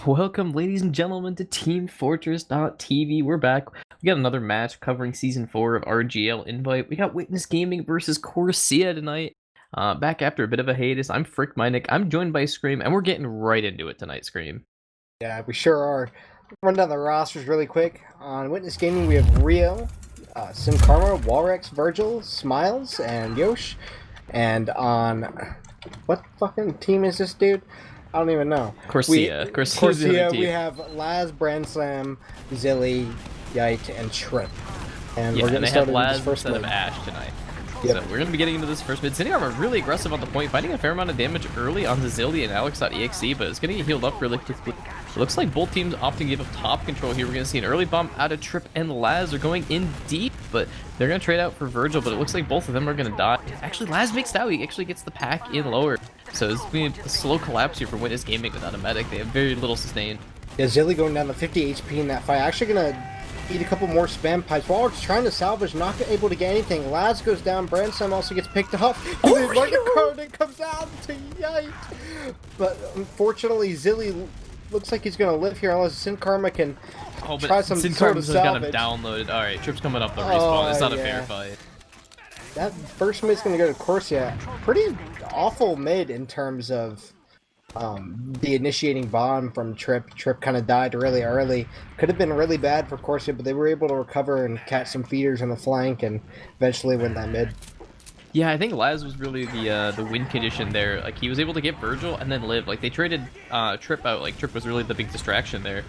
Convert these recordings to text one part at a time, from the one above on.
Welcome, ladies and gentlemen, to teamfortress.tv. We're back. We got another match covering Season 4 of RGL Invite. We got Witness Gaming versus Corsia tonight. Back after a bit of a hiatus. I'm FrickMyNick. I'm joined by Scream, and we're getting right into it tonight, Scream. Yeah, we sure are. Run down the rosters really quick. On Witness Gaming, we have Rio, Sim Karma, Walrex, Virgil, Smiles, and Yosh. And on... what fucking team is this, dude? I don't even know. Corsia. Corsia, we have Laz, Brandslam, Zilly, Yite, and Trip. And we're getting started with this first instead of Ash tonight. Yep. So we're going to be getting into this first mid. City Armor really aggressive on the point, finding a fair amount of damage early on the Zilly and Alex.exe, but it's going to get healed up really quickly. It looks like both teams opting to give up top control here. We're going to see an early bomb out of Trip and Laz. They're going in deep, but they're going to trade out for Virgil, but it looks like both of them are going to die. Actually, Laz makes it out. He actually gets the pack in lower. So it's going to be a slow collapse here for Witness Gaming without a medic. They have very little sustain. Yeah, Zilly going down to 50 HP in that fight. Actually going to eat a couple more spam pipes. Walrex trying to salvage, not able to get anything. Laz goes down. Brandslam also gets picked up. Oh, like a card that comes out to Yite. But unfortunately, Zilly looks like he's going to live here unless Sin Karma can try some Sin sort of got salvage. him downloaded. Alright, Trip's coming up the respawn. It's not a fair fight. That first mid's going to go to Corsia. Pretty awful mid in terms of the initiating bomb from Trip. Trip kind of died really early. Could have been really bad for Corsia, but they were able to recover and catch some feeders on the flank and eventually win that mid. Yeah, I think Laz was really the win condition there. Like, he was able to get Virgil and then live. Like, they traded Trip out. Like, Trip was really the big distraction there.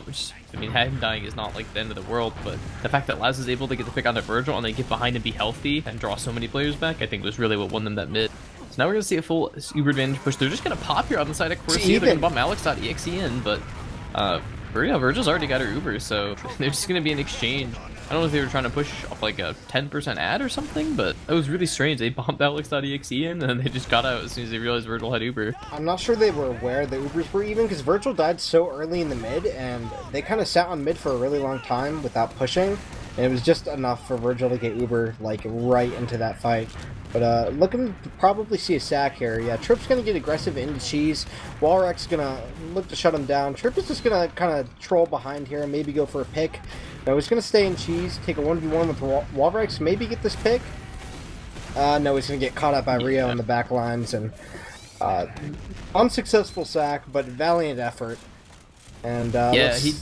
Which, I mean, him dying is not, like, the end of the world, but the fact that Laz is able to get the pick onto Virgil and then get behind and be healthy and draw so many players back, I think was really what won them that mid. So now we're going to see a full Uber advantage push. They're just going to pop here on the side of Corsia. They're going to bump Alex.exe in, but Virgil's already got her Uber, so they're just going to be an exchange. I don't know if they were trying to push off like a 10% ad or something, but that was really strange. They bombed Alex.exe in, and then they just got out as soon as they realized Virgil had Uber. I'm not sure they were aware the Ubers were even, because Virgil died so early in the mid, and they kind of sat on mid for a really long time without pushing, and it was just enough for Virgil to get Uber, like, right into that fight. But looking to probably see a sack here. Yeah, Trip's going to get aggressive into Cheese. Walrex going to look to shut him down. Trip is just going to kind of troll behind here and maybe go for a pick. No, he's going to stay in Cheese, take a 1v1 with Walrex, maybe get this pick. No, he's going to get caught up by Rio in the back lines. And unsuccessful sack, but valiant effort. And yeah, he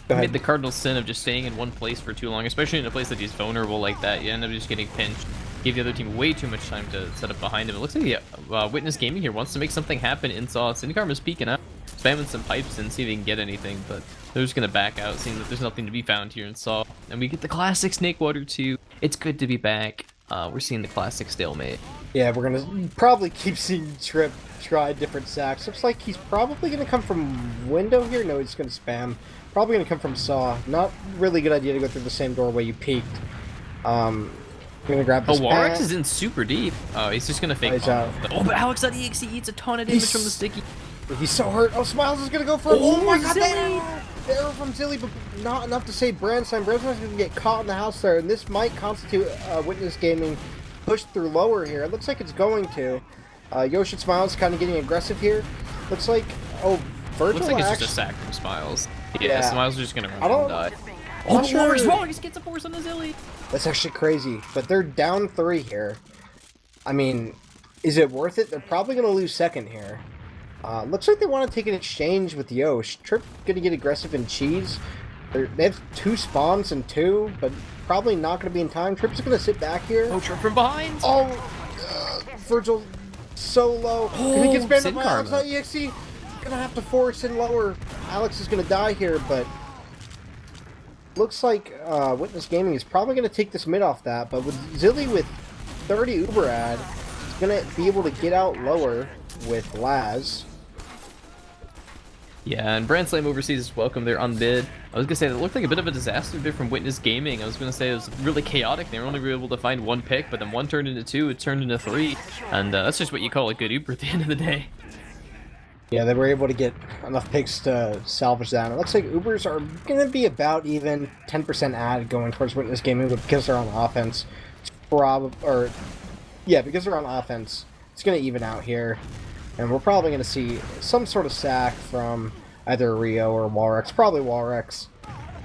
made the cardinal sin of just staying in one place for too long, especially in a place that he's vulnerable like that. You end up just getting pinched. Give the other team way too much time to set up behind him. It looks like Witness Gaming here wants to make something happen in Saw. Sin Karma's peeking out, spamming some pipes and see if they can get anything, but they're just going to back out, seeing that there's nothing to be found here in Saw. And we get the classic Snake Water 2. It's good to be back. We're seeing the classic stalemate. Yeah, we're going to probably keep seeing Trip try different sacks. Looks like he's probably going to come from window here. No, he's going to spam. Probably going to come from Saw. Not really good idea to go through the same doorway you peeked. I'm gonna grab this Walrex is in super deep. Oh, he's just gonna fake bomb. Oh, but Alex.exe eats a ton of damage from the sticky. He's so hurt. Oh, Smiles is gonna go for oh my god, the arrow from Zilly, but not enough to save Brandslam. Brandslam's gonna get caught in the house there, and this might constitute Witness Gaming push through lower here. It looks like it's going to. Yosh and Smiles kind of getting aggressive here. Looks like, Virgil looks like it's just a sack from Smiles. Yeah, Smiles is just gonna run and die. Oh, Walrex gets a force on the Zilly. That's actually crazy, but they're down 3 here. I mean, is it worth it? They're probably going to lose second here. Looks like they want to take an exchange with Yosh. Trip going to get aggressive in Cheese. They have 2 spawns and 2, but probably not going to be in time. Trip's going to sit back here. Oh, Trip from behind. Oh, Virgil so low. Oh, he gets banned up by Alex.exe. Going to have to force in lower. Alex is going to die here, but looks like Witness Gaming is probably going to take this mid off that, but with Zilly with 30 Uber ad, he's going to be able to get out lower with Laz. Yeah, and Brandslam overseas is welcome there on mid. I was going to say, it looked like a bit of a disaster there from Witness Gaming. I was going to say it was really chaotic. They were only able to find 1 pick, but then 1 turned into 2, it turned into 3. And that's just what you call a good Uber at the end of the day. Yeah, they were able to get enough picks to salvage that. It looks like Ubers are going to be about even 10% ad going towards Witness Gaming, but because they're on offense, because they're on offense, it's going to even out here. And we're probably going to see some sort of sack from either Rio or Walrex. Probably Walrex,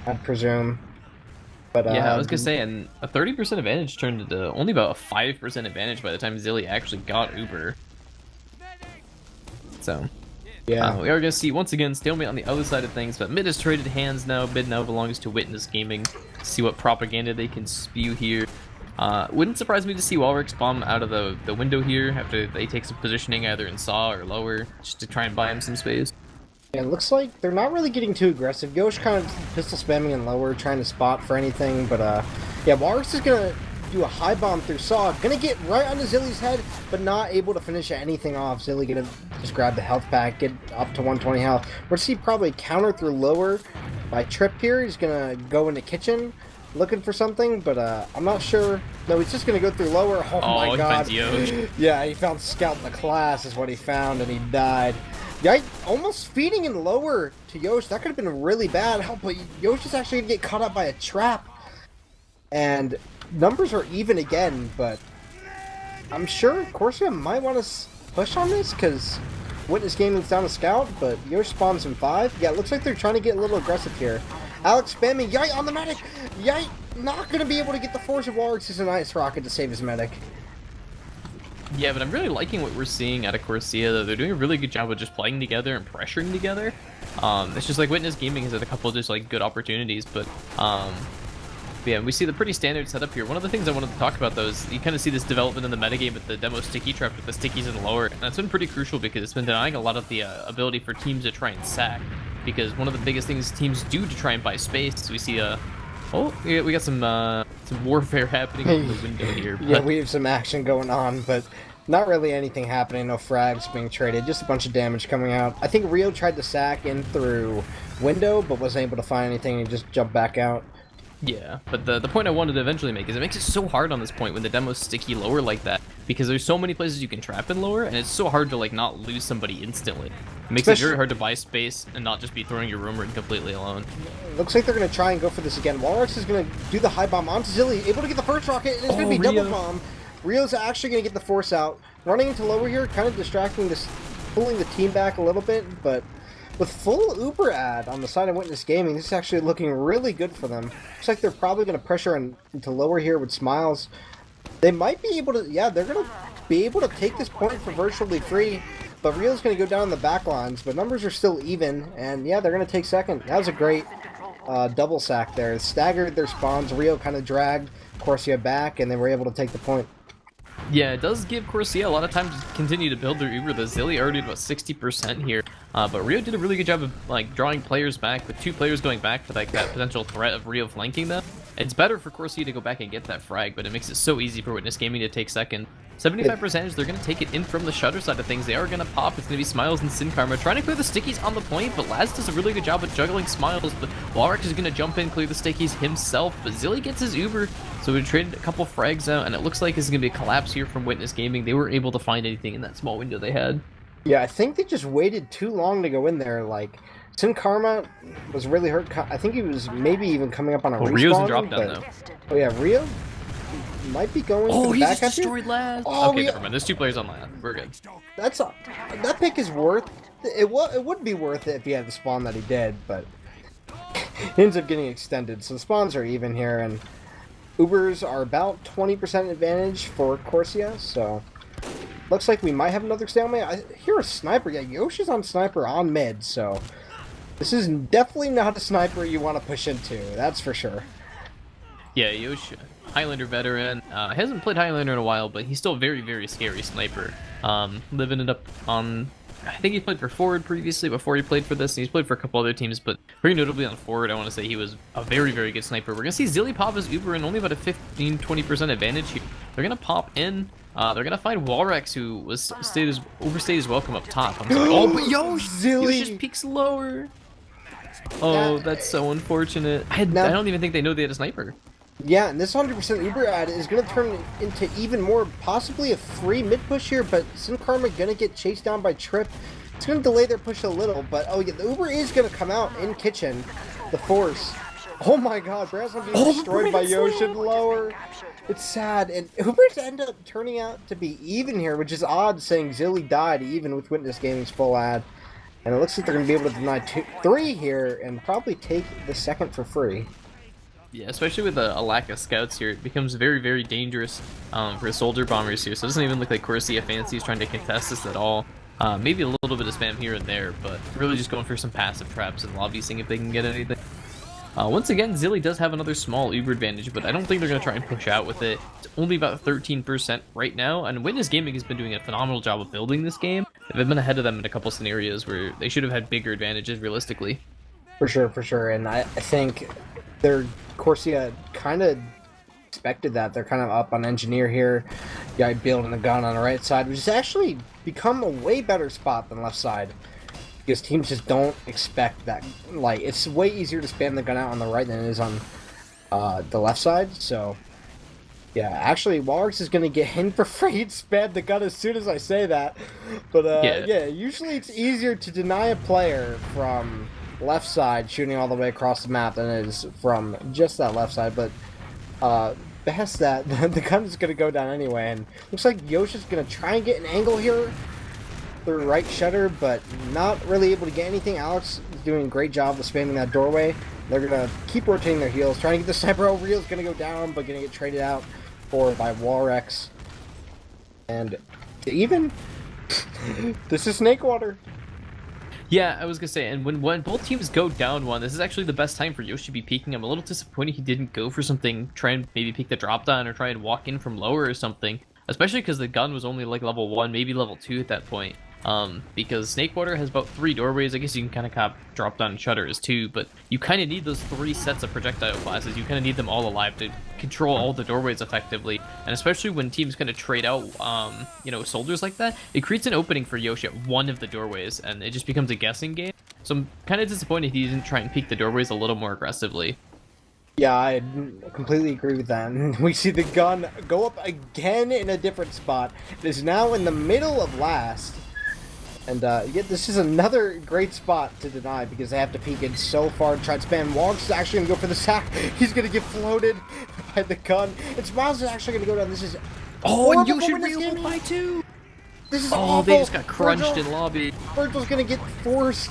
I'd presume. But Yeah, I was gonna say, and a 30% advantage turned into only about a 5% advantage by the time Zilly actually got Uber. So, yeah. we are gonna see once again stalemate on the other side of things, but mid has traded hands now. Mid now belongs to Witness Gaming. See what propaganda they can spew here. Wouldn't surprise me to see Walrix bomb out of the window here after they take some positioning either in saw or lower, just to try and buy him some space. Yeah, it looks like they're not really getting too aggressive. Yosh kind of pistol spamming in lower, trying to spot for anything, but yeah, Walrus is gonna do a high bomb through saw, gonna get right onto Zilly's head, but not able to finish anything off. Zilly gonna just grab the health pack, get up to 120 health. We're gonna see probably counter through lower by Trip here. He's gonna go into kitchen looking for something, but I'm not sure. No, he's just gonna go through lower. Oh my god. Yeah, he found Scout in the class is what he found, and he died. Yeah, almost feeding in lower to Yosh. That could have been really bad. Help, but Yosh is actually gonna get caught up by a trap. And numbers are even again, but I'm sure Corsia might want to push on this because Witness Gaming's down a Scout, but Yosh spawns in 5. Yeah, it looks like they're trying to get a little aggressive here. Alex spamming Yite on the medic. Yite not gonna be able to get the force of Walrix is an ice rocket to save his medic. Yeah, but I'm really liking what we're seeing out of Corsia, though. They're doing a really good job of just playing together and pressuring together. It's just like Witness Gaming has had a couple of just like good opportunities, but yeah, we see the pretty standard setup here. One of the things I wanted to talk about, though, is you kind of see this development in the metagame with the demo sticky trap with the stickies in lower, and that's been pretty crucial because it's been denying a lot of the ability for teams to try and sack, because one of the biggest things teams do to try and buy space, we see oh, we got some warfare happening in the window here. But... yeah, we have some action going on, but not really anything happening. No frags being traded, just a bunch of damage coming out. I think Rio tried to sack in through window, but wasn't able to find anything and just jumped back out. Yeah, but the point I wanted to eventually make is it makes it so hard on this point when the demo's sticky lower like that, because there's so many places you can trap in lower, and it's so hard to like not lose somebody instantly. It makes it very hard to buy space and not just be throwing your room ring completely alone. Looks like they're going to try and go for this again. Walrux is going to do the high bomb onto Zilly, able to get the first rocket, and it's going to be Rio. double bomb. Rio's actually going to get the force out. Running into lower here, kind of distracting this, pulling the team back a little bit, but with full Uber ad on the side of Witness Gaming, this is actually looking really good for them. Looks like they're probably going to pressure into lower here with Smiles. They might be able to, yeah, they're going to be able to take this point for virtually free, but Rio's going to go down the back lines, but numbers are still even, and yeah, they're going to take second. That was a great double sack there. It staggered their spawns. Rio kind of dragged Corsia back, and they were able to take the point. Yeah, it does give Corsia a lot of time to continue to build their Uber. The Zilly already at about 60% here, but Rio did a really good job of like drawing players back, with 2 players going back for like that potential threat of Rio flanking them. It's better for Corsia to go back and get that frag, but it makes it so easy for Witness Gaming to take second. 75%, they're going to take it in from the shutter side of things. They are going to pop. It's going to be Smiles and Sin Karma trying to clear the stickies on the point, but Laz does a really good job of juggling Smiles, but Walrix is going to jump in, clear the stickies himself, but Zilly gets his Uber, so we traded a couple frags out, and it looks like this is going to be a collapse here from Witness Gaming. They were able to find anything in that small window they had. Yeah, I think they just waited too long to go in there. Like, Sin Karma was really hurt. I think he was maybe even coming up on a respawn. Rio's in drop down, though. Oh yeah, Rio might be going to the he back just destroyed Laz. Oh, okay, never mind. There's 2 players on Laz. We're good. That pick is worth it. It would be worth it if he had the spawn that he did, but he ends up getting extended. So the spawns are even here, and Ubers are about 20% advantage for Corsia. So looks like we might have another stalemate. I hear a sniper. Yeah, Yoshi's on sniper on mid. So this is definitely not a sniper you want to push into. That's for sure. Yeah, Yoshi, Highlander veteran. Hasn't played Highlander in a while, but he's still a very, very scary sniper. Living it up on... I think he played for Forward previously before he played for this, and he's played for a couple other teams, but pretty notably on Forward, I want to say he was a very, very good sniper. We're going to see Zilly pop his Uber in only about a 15-20% advantage here. They're going to pop in. They're going to find Walrex, who was overstayed his welcome up top. I'm sorry. Oh, but Yosh just peeks lower. Oh, that's so unfortunate. I don't even think they know they had a sniper. Yeah, and this 100% Uber ad is going to turn into even more, possibly a free mid push here, but Sin Karma going to get chased down by Trip. It's going to delay their push a little, but oh yeah, the Uber is going to come out in kitchen. The force. Oh my god, Braslin being destroyed by Yoshin lower. It's sad, and Ubers end up turning out to be even here, which is odd saying Zilly died even with Witness Gaming's full ad. And it looks like they're going to be able to deny 3 here and probably take the second for free. Yeah, especially with a lack of scouts here, it becomes very, very dangerous for soldier bombers here. So it doesn't even look like Corsia Fancy is trying to contest this at all. Maybe a little bit of spam here and there, but really just going for some passive traps and lobby, seeing if they can get anything. Once again, Zilly does have another small Uber advantage, but I don't think they're going to try and push out with it. It's only about 13% right now, and Witness Gaming has been doing a phenomenal job of building this game. They've been ahead of them in a couple scenarios where they should have had bigger advantages realistically. For sure, and I think their Corsia kind of expected that. They're kind of up on Engineer here. Guy building a gun on the right side, which has actually become a way better spot than left side. Because teams just don't expect that. Like, it's way easier to spam the gun out on the right than it is on the left side. So, yeah, actually, Walrus is going to get in for free and spam the gun as soon as I say that. But, yeah, usually it's easier to deny a player from left side shooting all the way across the map than it is from just that left side. But, past that, the gun is going to go down anyway. And looks like Yoshi's going to try and get an angle here. Through right shutter, but not really able to get anything. Alex is doing a great job of spamming that doorway. They're gonna keep rotating their heels, trying to get the sniper. Oh, Real's gonna go down, but gonna get traded out by Walrex. And even this is Snake Water. Yeah, I was gonna say, and when both teams go down one, this is actually the best time for Yoshi to be peeking. I'm a little disappointed he didn't go for something, try and maybe peek the drop down or try and walk in from lower or something. Especially because the gun was only like level 1, maybe level 2 at that point. Because Snakewater has about 3 doorways. I guess you can kind of cop drop down and shutter as 2, but you kind of need those 3 sets of projectile classes. You kind of need them all alive to control all the doorways effectively. And especially when teams kind of trade out, you know, soldiers like that, it creates an opening for Yoshi at one of the doorways, and it just becomes a guessing game. So I'm kind of disappointed he didn't try and peek the doorways a little more aggressively. Yeah, I completely agree with that. We see the gun go up again in a different spot. It is now in the middle of last. And yet this is another great spot to deny because they have to peek in so far and try to spam. Wong's is actually going to go for the sack. He's going to get floated by the gun. And Smiles is actually going to go down. This is and Yoshi real by 2. This is awful. They just got crunched in lobby. Virgil's going to get forced.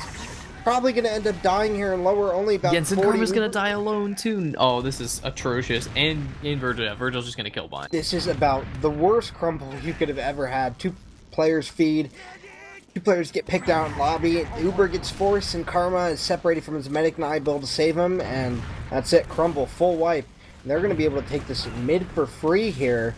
Probably going to end up dying here and lower only about 40. Karma's going to die alone too. Oh, this is atrocious. And Virgil, yeah, Virgil's just going to kill Bond. This is about the worst crumble you could have ever had. 2 players feed. 2 players get picked out in lobby. Uber gets forced and Karma is separated from his medic and I build to save him. And that's it. Crumble. Full wipe. And they're going to be able to take this mid for free here.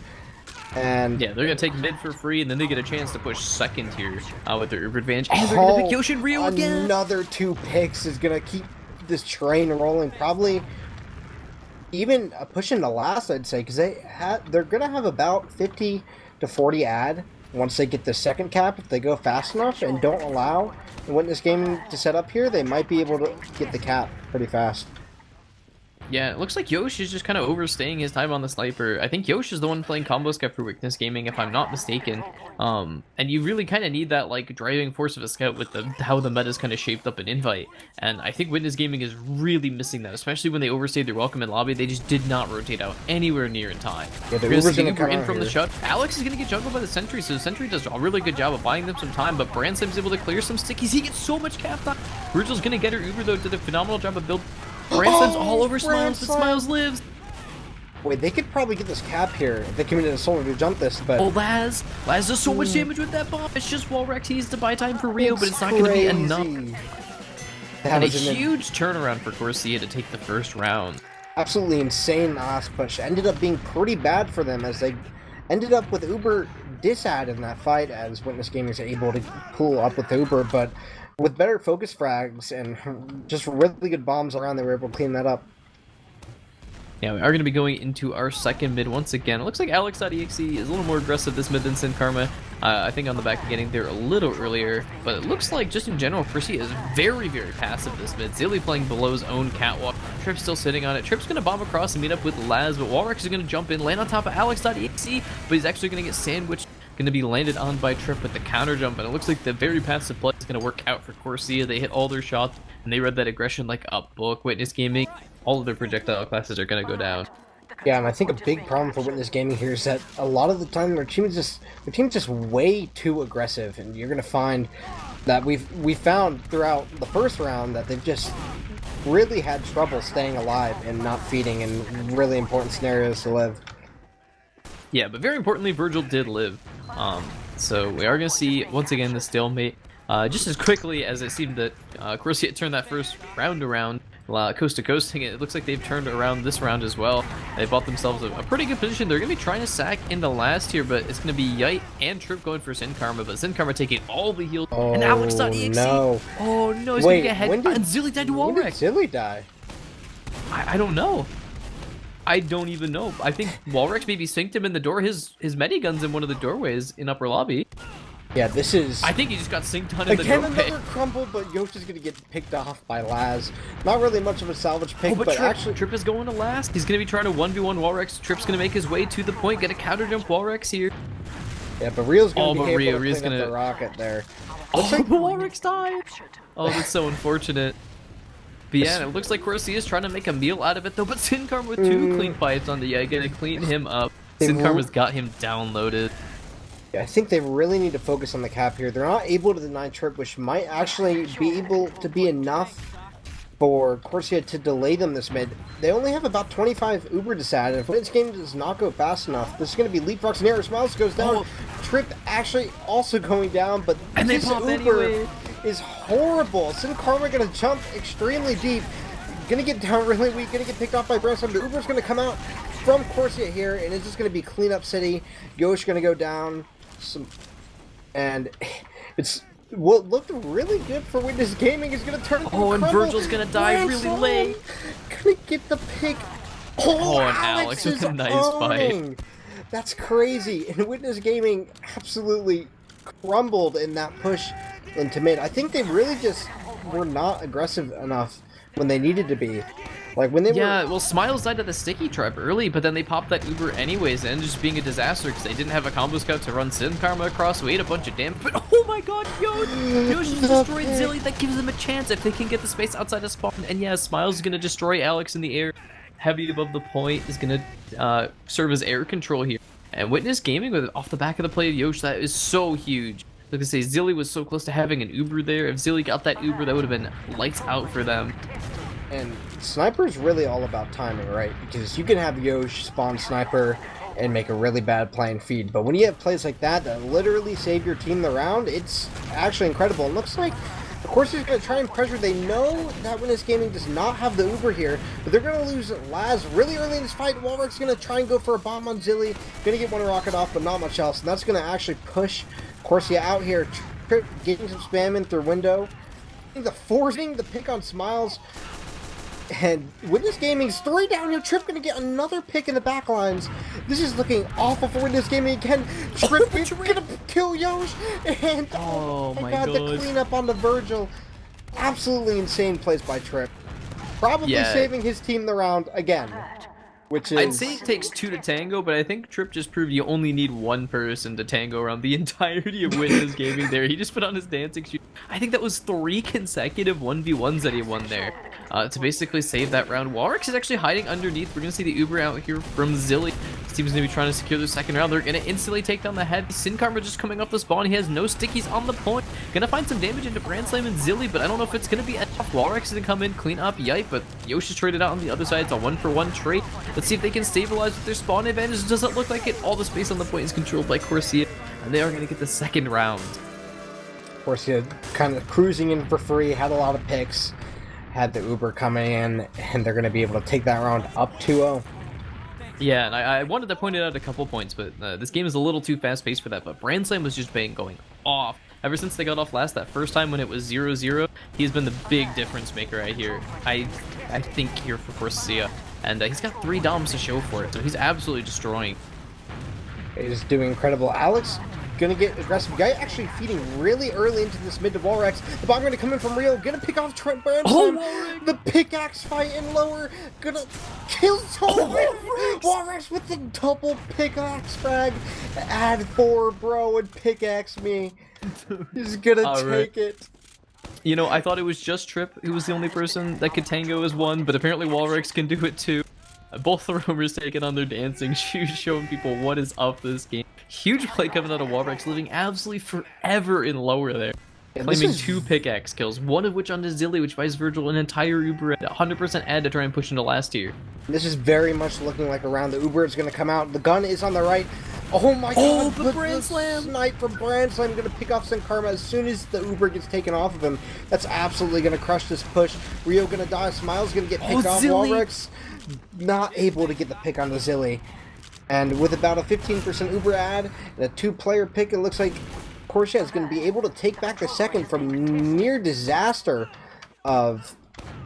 And yeah, they're gonna take mid for free, and then they get a chance to push second here with their Uber advantage. And they're gonna pick Yoshi Rio again. Another 2 picks is gonna keep this train rolling. Probably even pushing the last, I'd say, because they're gonna have about 50 to 40 ad once they get the second cap. If they go fast enough and don't allow the Witness Gaming to set up here, they might be able to get the cap pretty fast. Yeah, it looks like Yosh is just kind of overstaying his time on the sniper. I think Yosh is the one playing combo scout for Witness Gaming, if I'm not mistaken. And you really kind of need that like driving force of a scout with how the meta's kind of shaped up in Invite. And I think Witness Gaming is really missing that, especially when they overstayed their welcome in lobby. They just did not rotate out anywhere near in time. Yeah, the Uber's gonna come in from here. the shot. Alex is going to get juggled by the Sentry, so the Sentry does a really good job of buying them some time, but Bransam's able to clear some stickies. He gets so much cap time. Virgil's going to get her Uber, though, did a phenomenal job of building. Branson's all over Smiles, but Smiles lives. Wait, they could probably get this cap here if they come into the solar to jump this, but... Oh, Laz does so much damage with that bomb. It's just Walrex needs to buy time for Rio, but it's not going to be enough. And a huge turnaround for Corsia to take the first round. Absolutely insane last push. Ended up being pretty bad for them as they ended up with Uber disad in that fight as Witness Gaming is able to pull up with Uber, but with better focus frags and just really good bombs around, they were able to clean that up. Yeah, we are going to be going into our second mid once again. It looks like Alex.exe is a little more aggressive this mid than Sin Karma. I think on the back of getting there a little earlier, but it looks like just in general, Corsia is very, very passive this mid. Zilly playing below his own catwalk. Trip's still sitting on it. Trip's going to bomb across and meet up with Laz, but Walrex is going to jump in, land on top of Alex.exe, but he's actually going to get sandwiched. Going to be landed on by Trip with the counter jump, and it looks like the very passive play is going to work out for Corsia. They hit all their shots, and they read that aggression like a book. Witness Gaming, all of their projectile classes are going to go down. Yeah, and I think a big problem for Witness Gaming here is that a lot of the time their team is just way too aggressive, and you're going to find that we found throughout the first round that they've just really had trouble staying alive and not feeding in really important scenarios to live. Yeah, but very importantly, Virgil did live. So we are going to see, once again, the stalemate. Just as quickly as it seemed that Corsia turned that first round around, coast to coasting it looks like they've turned around this round as well. They bought themselves a pretty good position. They're going to be trying to sack into last here, but it's going to be Yite and Trip going for Sin Karma, but Sin Karma taking all the heals. Oh, and Alex.exe. no. Oh no, he's going to get head. And Zilly died to When did Walrex. Zilly die? I don't know. I don't even know. I think Walrex maybe synced him in the door. His Medigun's in one of the doorways in upper lobby. Yeah, this is... I think he just got synced on in the Again, doorway. another crumble, but Yoshi's gonna get picked off by Laz. Not really much of a salvage pick, but Trip, actually... Trip is going to last. He's going to be trying to 1v1 Walrex. Trip's going to make his way to the point, get a counter jump Walrex here. Yeah, but Rio's gonna be able to Rio's clean up gonna... the rocket there. Oh, like... Walrex died! Oh, that's so unfortunate. But yeah, it looks like Corsia is trying to make a meal out of it though, but Sin Karma with 2 clean fights on the gonna clean him up. Sin Karma's got him downloaded. Yeah, I think they really need to focus on the cap here. They're not able to deny Trip, which might actually be able to be enough for Corsia to delay them this mid. They only have about 25 Uber to sad, and if this game does not go fast enough, this is going to be leapfrog scenario. Smiles goes down. Oh. Trip actually also going down, but and this they pop Uber anyway. Is horrible. Sin Karma going to jump extremely deep. Going to get down really weak. Going to get picked off by Brandstorm. The Uber's going to come out from Corsia here, and it's just going to be cleanup city. Yosh going to go down. And it's what looked really good for Witness Gaming is going to turn into a and Virgil's going to die really late. Going to get the pick. Oh, and Alex with a nice fight. That's crazy. And Witness Gaming absolutely crumbled in that push into mid. I think they really just were not aggressive enough when they needed to be. Like when they were... well, Smiles died at the sticky trap early, but then they popped that Uber anyways, and just being a disaster because they didn't have a combo scout to run Sin Karma across. We ate a bunch of damage, but oh my god, Yosh just destroyed Zilly. That gives them a chance if they can get the space outside of spawn. And yeah, Smiles is going to destroy Alex in the air. Heavy above the point is going to serve as air control here. And Witness Gaming with off the back of the play of Yosh, that is so huge. Like I say, Zilly was so close to having an Uber there. If Zilly got that Uber, that would have been lights out for them. And Sniper's really all about timing, right? Because you can have Yosh spawn Sniper and make a really bad play and feed. But when you have plays like that that literally save your team the round, it's actually incredible. It looks like, of course, he's going to try and pressure. They know that Witness Gaming does not have the Uber here, but they're going to lose Laz really early in this fight. Walreck's going to try and go for a bomb on Zilly. Going to get one rocket off, but not much else. And that's going to actually push Corsia out here. Trip getting some spam in through window. The forcing the pick on Smiles. And Witness Gaming's 3 down here. Trip gonna get another pick in the back lines. This is looking awful for Witness Gaming again. Trip is gonna kill Yosh. And oh my god, the cleanup on the Virgil. Absolutely insane plays by Trip. Probably saving his team the round again. Which is... I'd say it takes 2 to tango, but I think Trip just proved you only need 1 person to tango around the entirety of Witness Gaming there. He just put on his dancing shoes. I think that was 3 consecutive 1v1s that he won there to basically save that round. Walrex is actually hiding underneath. We're going to see the Uber out here from Zilly. This team's going to be trying to secure their second round. They're going to instantly take down the head. Sin Karma just coming off the spawn. He has no stickies on the point. Going to find some damage into Brand Slam and Zilly, but I don't know if it's going to be enough. Walrex is going to come in, clean up Yite, but Yosh is traded out on the other side. It's a 1-for-1 trade. Let's see if they can stabilize with their spawn advantage. Does it look like it? All the space on the point is controlled by Corsia, and they are going to get the second round. Corsia kind of cruising in for free, had a lot of picks, had the Uber coming in, and they're going to be able to take that round up 2-0. Yeah, and I wanted to point it out a couple points, but this game is a little too fast-paced for that, but Brand Slam was just going off. Ever since they got off last, that first time when it was 0-0, he's been the big difference maker I think here for Corsia. And he's got 3 doms to show for it, so he's absolutely destroying. He's doing incredible. Alex gonna get aggressive. Guy actually feeding really early into this mid to Walrex. The bomb gonna come in from Rio. Gonna pick off Trent Branson. The pickaxe fight in lower. Gonna kill Walrex with the double pickaxe frag. Add 4, bro, and pickaxe me. He's gonna take it. You know, I thought it was just Trip who was the only person that could tango as one, but apparently Walrex can do it too. Both the roamers taking on their dancing shoes, showing people what is up this game. Huge play coming out of Walrex, living absolutely forever in lower there. Yeah, claiming 2 pickaxe kills, one of which on Zilly, which buys Virgil an entire Uber at 100% ad to try and push into last tier. This is very much looking like a round. The Uber is going to come out. The gun is on the right. Oh my god, the Brand Slam! Snipe from Brand Slam going to pick off Sin Karma as soon as the Uber gets taken off of him. That's absolutely going to crush this push. Rio going to die. Smile's going to get picked off. Zilly! Walrex not able to get the pick on the Zilly. And with about a 15% Uber ad and a 2-player pick, it looks like Corsia is going to be able to take back the second from near disaster of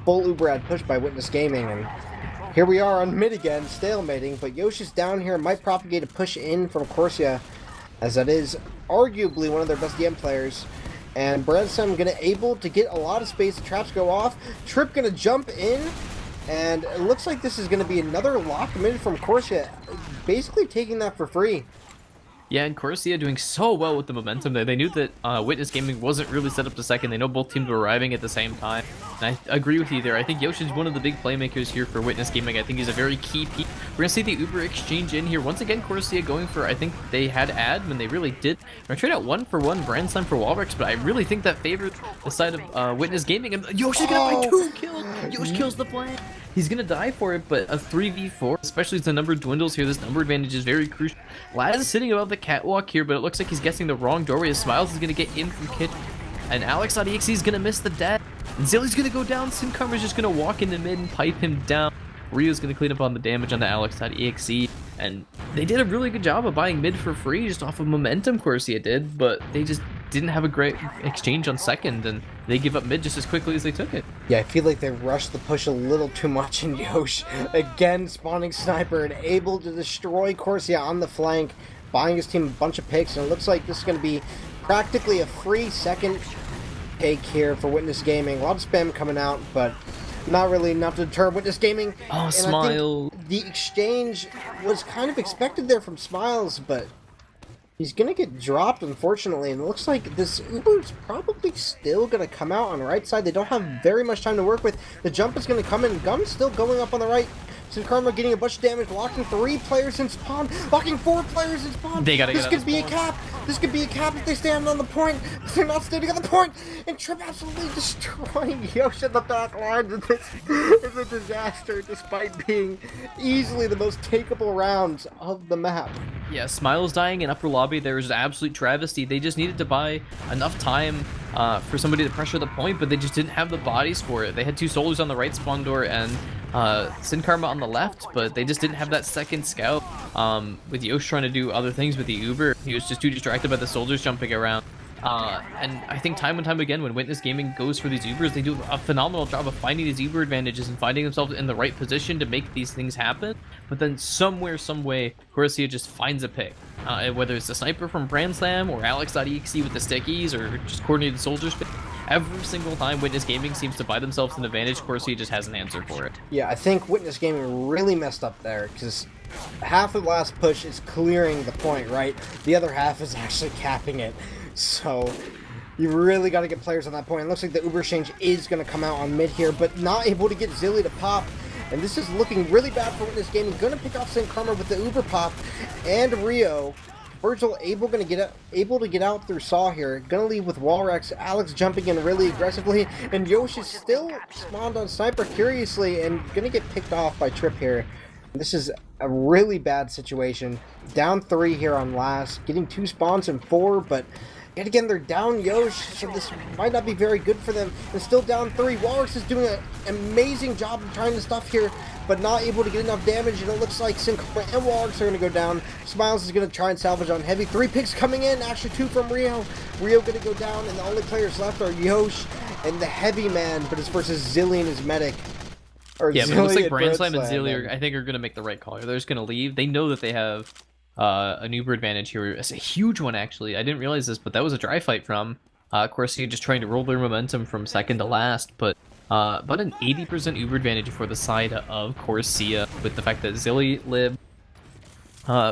full Uber ad push by Witness Gaming. And here we are on mid again, stalemating, but Yoshi's down here, might propagate a push in from Corsia, as that is arguably one of their best DM players. And Branson gonna able to get a lot of space, the traps go off, Trip gonna jump in, and it looks like this is gonna be another lock mid from Corsia, basically taking that for free. Yeah, and Corsia doing so well with the momentum there. They knew that Witness Gaming wasn't really set up to second. They know both teams were arriving at the same time. And I agree with you there. I think Yoshi's one of the big playmakers here for Witness Gaming. I think he's a very key piece. We're going to see the Uber exchange in here. Once again, Corsia going for, I think they had ad when they really did. We're going to trade out 1-for-1 Brand Slam for Walrex, but I really think that favors the side of Witness Gaming. And Yoshi's going to buy 2 kills. Yoshi kills the flank. He's going to die for it, but a 3v4, especially as the number dwindles here, this number advantage is very crucial. Laz is sitting above the catwalk here, but it looks like he's guessing the wrong doorway. His Smiles is going to get in from kitchen, and Alex.exe is going to miss the death. And Zilly's going to go down. Sin Karma's just going to walk in the mid and pipe him down. Rio's going to clean up on the damage on the Alex.exe, and they did a really good job of buying mid for free just off of momentum. Corsia did, but they just didn't have a great exchange on second, and they give up mid just as quickly as they took it. Yeah, I feel like they rushed the push a little too much, and Yosh again spawning sniper and able to destroy Corsia on the flank, buying his team a bunch of picks, and it looks like this is going to be practically a free second take here for Witness Gaming. A lot of spam coming out, but not really enough to deter Witness Gaming. Oh, and Smile. I think the exchange was kind of expected there from Smiles, but he's going to get dropped, unfortunately, and it looks like this Uber's probably still going to come out on the right side. They don't have very much time to work with. The jump is going to come in. Gun's still going up on the right. Sin Karma getting a bunch of damage, locking 3 players in spawn, locking 4 players in spawn. They gotta this get could out be of a spawn. cap. This could be a cap if they stand on the point. They're not standing on the point. And Trip absolutely destroying Yoshi in the back line. This is a disaster despite being easily the most takeable rounds of the map. Yeah, Smile's dying in upper lobby. There was an absolute travesty. They just needed to buy enough time for somebody to pressure the point, but they just didn't have the bodies for it. They had 2 soldiers on the right spawn door and Sin Karma on the left, but they just didn't have that second scout. With Yosh trying to do other things with the Uber, he was just too distracted by the soldiers jumping around. And I think time and time again, when Witness Gaming goes for these Ubers, they do a phenomenal job of finding these Uber advantages and finding themselves in the right position to make these things happen. But then somewhere, some way, Corsia just finds a pick. Whether it's the sniper from Brand Slam or Alex.exe with the stickies or just coordinated soldiers pick. Every single time Witness Gaming seems to buy themselves an advantage, Corsia just has an answer for it. Yeah, I think Witness Gaming really messed up there, because half of the last push is clearing the point, right? The other half is actually capping it. So you really got to get players on that point. It looks like the Uber exchange is going to come out on mid here, but not able to get Zilly to pop. And this is looking really bad for Witness Gaming. Going to pick off Sin Karma with the Uber pop, and Rio. Virgil able to get out through Saw here. Gonna leave with Walrex. Alex jumping in really aggressively, and Yoshi still spawned on Sniper curiously, and gonna get picked off by Trip here. This is a really bad situation. Down 3 here on last, getting 2 spawns and 4, but yet again they're down Yosh, so this might not be very good for them. And still down 3. Walrus is doing an amazing job of trying to stuff here, but not able to get enough damage, and it looks like Sin Karma and Walrus are going to go down. Smiles is going to try and salvage on heavy. 3 picks coming in, actually 2 from Rio. Rio going to go down, and the only players left are Yosh and the heavy man, but it's versus Zilly and his medic. Yeah, but it looks like Brand Slam and Zilly are, I think, are going to make the right call. They're just going to leave. They know that they have an Uber advantage here. It's a huge one, actually. I didn't realize this, but that was a dry fight from Corsia just trying to roll their momentum from second to last, but about an 80% Uber advantage for the side of Corsia, with the fact that Zilly lived.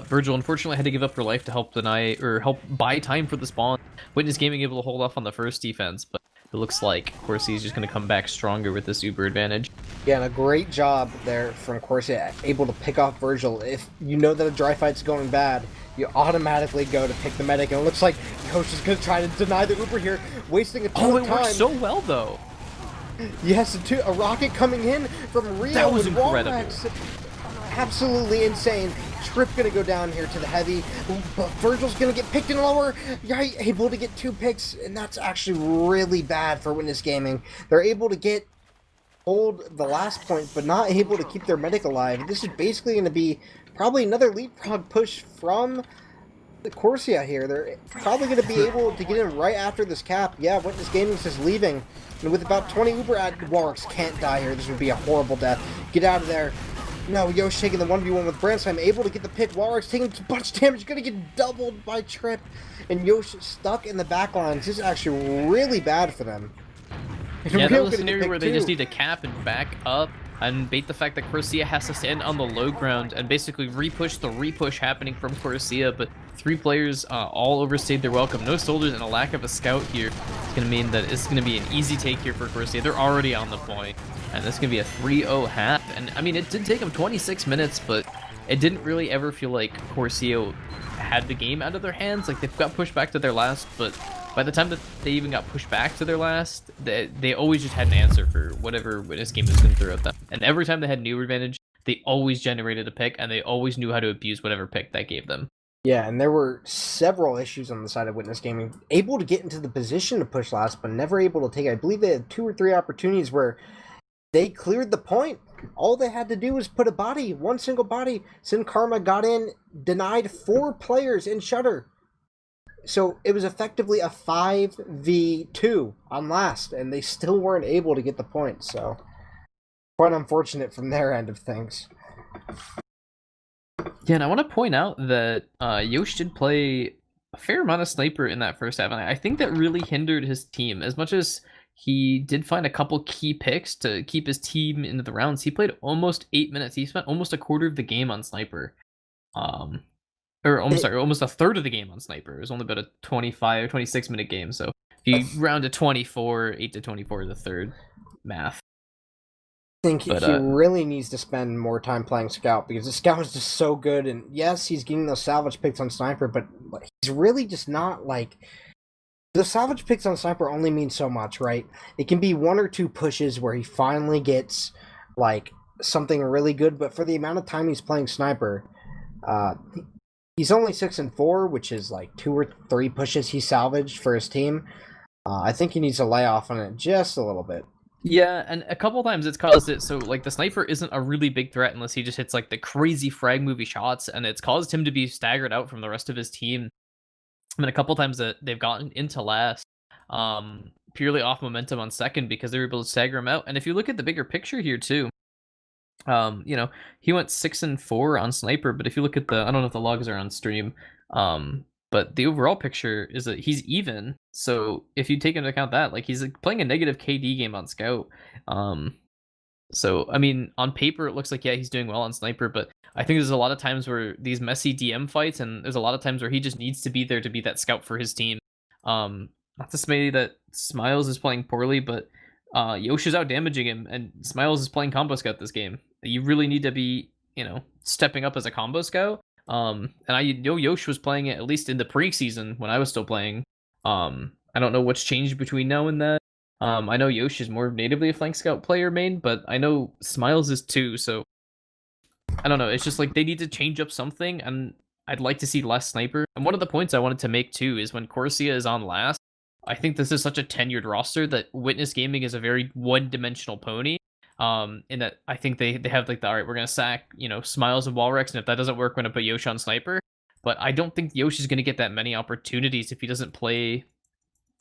Virgil unfortunately had to give up her life to help deny or help buy time for the spawn. Witness Gaming able to hold off on the first defense, but it looks like Corsia is just going to come back stronger with this Uber advantage. Yeah, and a great job there from Corsia, able to pick off Virgil. If you know that a dry fight's going bad, you automatically go to pick the medic, and it looks like Yosh is going to try to deny the Uber here, wasting a ton of time. Oh, it worked so well, though. Yes, a rocket coming in from Rio. That was with incredible. Walrex. Absolutely insane. Trip gonna go down here to the heavy, but Virgil's gonna get picked in lower. You're able to get 2 picks, and that's actually really bad for Witness Gaming. They're able to hold the last point, but not able to keep their medic alive. This is basically going to be probably another leapfrog push from the Corsia here. They're probably going to be able to get in right after this cap. Yeah, Witness Gaming's just leaving. And with about 20 Uber at Warwick's can't die here. This would be a horrible death. Get out of there. No, Yosh taking the 1v1 with Brandsheim, able to get the pick. Warwick's taking a bunch of damage, going to get doubled by Trip. And Yosh stuck in the back lines. This is actually really bad for them. Yeah, that was a scenario where they just need to cap and back up and bait the fact that Corsia has to stand on the low ground and basically repush the repush happening from Corsia, but 3 players all overstayed their welcome. No soldiers and a lack of a scout here. It's going to mean that it's going to be an easy take here for Corsia. They're already on the point, and this is going to be a 3-0 half. And I mean, it did take them 26 minutes, but it didn't really ever feel like Corsia had the game out of their hands. Like, they've got pushed back to their last, but by the time that they even got pushed back to their last, they always just had an answer for whatever Witness game was going to throw at them. And every time they had new advantage, they always generated a pick, and they always knew how to abuse whatever pick that gave them. Yeah, and there were several issues on the side of Witness Gaming. Able to get into the position to push last, but never able to take it. I believe they had 2 or 3 opportunities where they cleared the point. All they had to do was put a body, one single body. Sin Karma got in, denied 4 players in Shutter. So it was effectively a 5v2 on last, and they still weren't able to get the point. So quite unfortunate from their end of things. Yeah, and I want to point out that Yosh did play a fair amount of sniper in that first half, and I think that really hindered his team. As much as he did find a couple key picks to keep his team into the rounds, he played almost 8 minutes. He spent almost a quarter of the game on sniper. Almost a third of the game on sniper. It was only about a 25 or 26 minute game. So if you round to 24, 8 to 24 is the third math. I think he really needs to spend more time playing Scout, because the Scout is just so good. And yes, he's getting those salvage picks on Sniper, but he's really just not like... The salvage picks on Sniper only mean so much, right? It can be 1 or 2 pushes where he finally gets like something really good, but for the amount of time he's playing Sniper, he's only 6-4, which is like 2 or 3 pushes he salvaged for his team. I think he needs to lay off on it just a little bit. Yeah, and a couple times it's caused it so like the sniper isn't a really big threat unless he just hits like the crazy frag movie shots, and it's caused him to be staggered out from the rest of his team. I mean, a couple times that they've gotten into last, purely off momentum on second because they were able to stagger him out. And if you look at the bigger picture here too, you know, he went 6-4 on sniper, but if you look at I don't know if the logs are on stream, but the overall picture is that he's even. So if you take into account that, like, he's like playing a negative KD game on scout. So I mean, on paper it looks like, yeah, he's doing well on sniper, but I think there's a lot of times where these messy DM fights, and there's a lot of times where he just needs to be there to be that scout for his team. Not to say that Smiles is playing poorly, but Yosh is out damaging him, and Smiles is playing combo scout this game. You really need to be, you know, stepping up as a combo scout. And I know Yosh was playing it at least in the preseason when I was still playing. I don't know what's changed between now and then. I know Yosh is more natively a flank scout player main, but I know Smiles is too, so I don't know. It's just like they need to change up something, and I'd like to see less sniper. And one of the points I wanted to make too is when Corsia is on last, I think this is such a tenured roster that Witness Gaming is a very one-dimensional pony. In that I think they have like all right, we're gonna sack, you know, Smiles and Walrex, and if that doesn't work, we're gonna put Yosh on sniper. But I don't think Yosh is gonna get that many opportunities if he doesn't play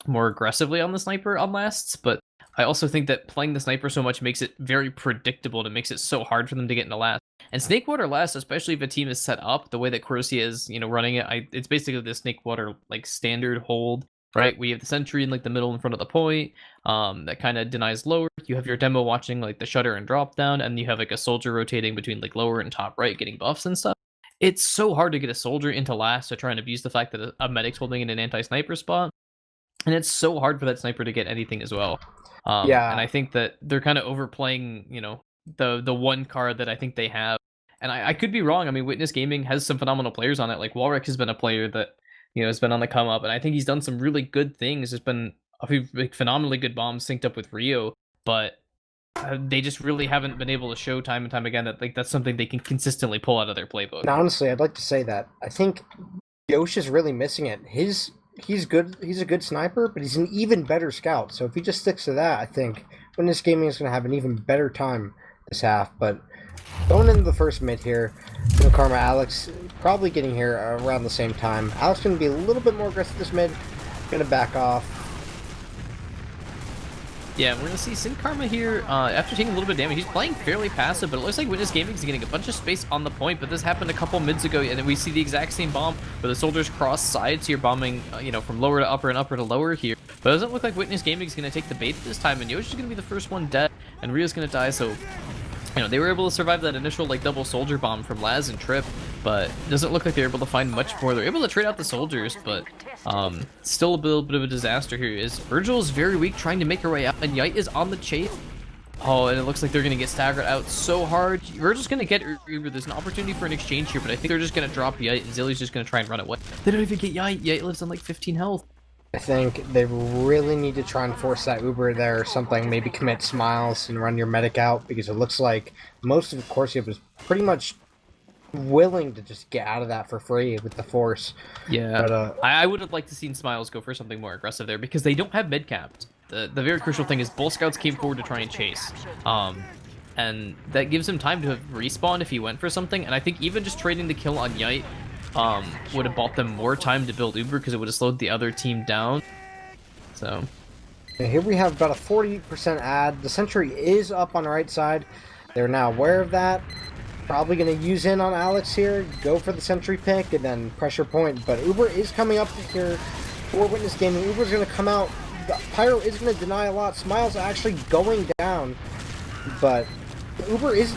more aggressively on the sniper on lasts. But I also think that playing the sniper so much makes it very predictable, and it makes it so hard for them to get into last. And Snakewater last, especially if a team is set up the way that Corsia is, you know, running it, it's basically the Snakewater like standard hold, right? We have the sentry in like the middle in front of the point, that kind of denies lower. You have your demo watching like the shutter and drop down, and you have like a soldier rotating between like lower and top right, getting buffs and stuff. It's so hard to get a soldier into last to try and abuse the fact that a medic's holding in an anti-sniper spot. And it's so hard for that sniper to get anything as well. Yeah. And I think that they're kind of overplaying, you know, the one card that I think they have. And I could be wrong. I mean, Witness Gaming has some phenomenal players on it. Like Walrex has been a player that, has been on the come up, and I think he's done some really good things. There's been a few like, phenomenally good bombs synced up with Rio, but they just really haven't been able to show time and time again that like that's something they can consistently pull out of their playbook. And honestly, I'd like to say that I think Yosh is really missing it. He's good. He's a good sniper, but he's an even better scout. So if he just sticks to that, I think Witness Gaming is going to have an even better time this half. But going into the first mid here, Karma, Alex probably getting here around the same time. Alex going to be a little bit more aggressive this mid. Going to back off. Yeah, we're going to see Sin Karma here, after taking a little bit of damage. He's playing fairly passive, but it looks like Witness Gaming is getting a bunch of space on the point, but this happened a couple mids ago, and then we see the exact same bomb where the soldiers cross sides here, bombing, from lower to upper and upper to lower here. But it doesn't look like Witness Gaming is going to take the bait this time, and Yosh is going to be the first one dead, and Rio's going to die, so... they were able to survive that initial, double soldier bomb from Laz and Trip, but it doesn't look like they're able to find much more. They're able to trade out the soldiers, but still a little bit of a disaster here. Virgil is very weak, trying to make her way out, and Yite is on the chase. Oh, and it looks like they're going to get staggered out so hard. Virgil's going to get Uber. There's an opportunity for an exchange here, but I think they're just going to drop Yite, and Zilly's just going to try and run away. They don't even get Yite. Yite lives on, 15 health. I think they really need to try and force that Uber there or something. Maybe commit Smiles and run your medic out, because it looks like most of Corsia was pretty much willing to just get out of that for free with the force. Yeah, but, I would have liked to seen Smiles go for something more aggressive there, because they don't have mid capped. The very crucial thing is both scouts came forward to try and chase. And that gives him time to respawn if he went for something, and I think even just trading the kill on Yite would have bought them more time to build Uber, because it would have slowed the other team down. So here we have about a 40% ad. The sentry is up on the right side. They're now aware of that. Probably going to use in on Alex here, go for the sentry pick, and then pressure point. But Uber is coming up here for Witness Gaming. Uber's going to come out. The Pyro is going to deny a lot. Smile's actually going down, but Uber is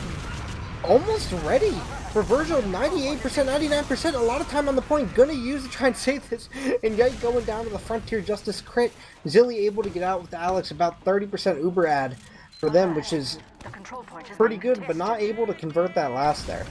almost ready for Virgil. 98%, 99%, a lot of time on the point. Gonna use to try and save this. And Yite going down to the Frontier Justice crit. Zilly able to get out with Alex, about 30% Uber ad for them, which is pretty good, but not able to convert that last there.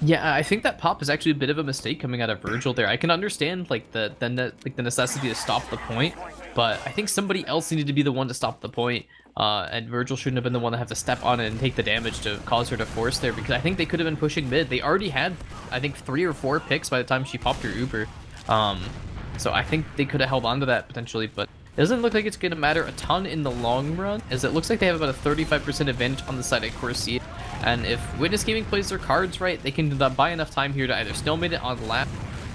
Yeah, I think that pop is actually a bit of a mistake coming out of Virgil there. I can understand the necessity to stop the point, but I think somebody else needed to be the one to stop the point. And Virgil shouldn't have been the one to have to step on it and take the damage to cause her to force there, because I think they could have been pushing mid. They already had, I think, 3 or 4 picks by the time she popped her Uber. So I think they could have held on to that potentially, but it doesn't look like it's going to matter a ton in the long run, as it looks like they have about a 35% advantage on the side of Corsia. And if Witness Gaming plays their cards right, they can buy enough time here to either stalemate it on lap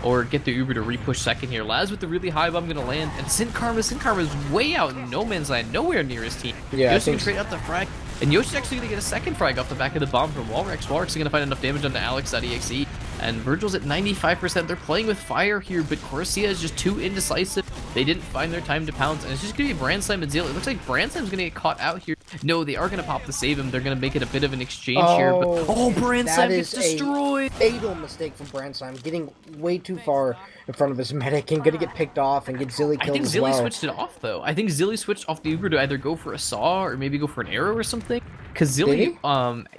or get the Uber to re-push second here. Laz with the really high bomb gonna land, and Sin Karma is way out in no man's land, nowhere near his team. Yeah, Yoshi can trade out the frag, and Yoshi's actually gonna get a second frag off the back of the bomb from Walrex. Walrex is gonna find enough damage onto Alex.exe, and Virgil's at 95%. They're playing with fire here, but Corsia is just too indecisive. They didn't find their time to pounce, and it's just gonna be Brand Slam and Zeal. It looks like Brand Slam's gonna get caught out here. No, they are gonna pop to save him. They're gonna make it a bit of an exchange here, but Brand Slam gets destroyed. Fatal mistake from Brand Slam, getting way too far in front of his medic and gonna get picked off and get Zilly killed. I think as Zilly well. switched it off though. I think Zilly switched off the Uber to either go for a saw or maybe go for an arrow or something. Because Zilly,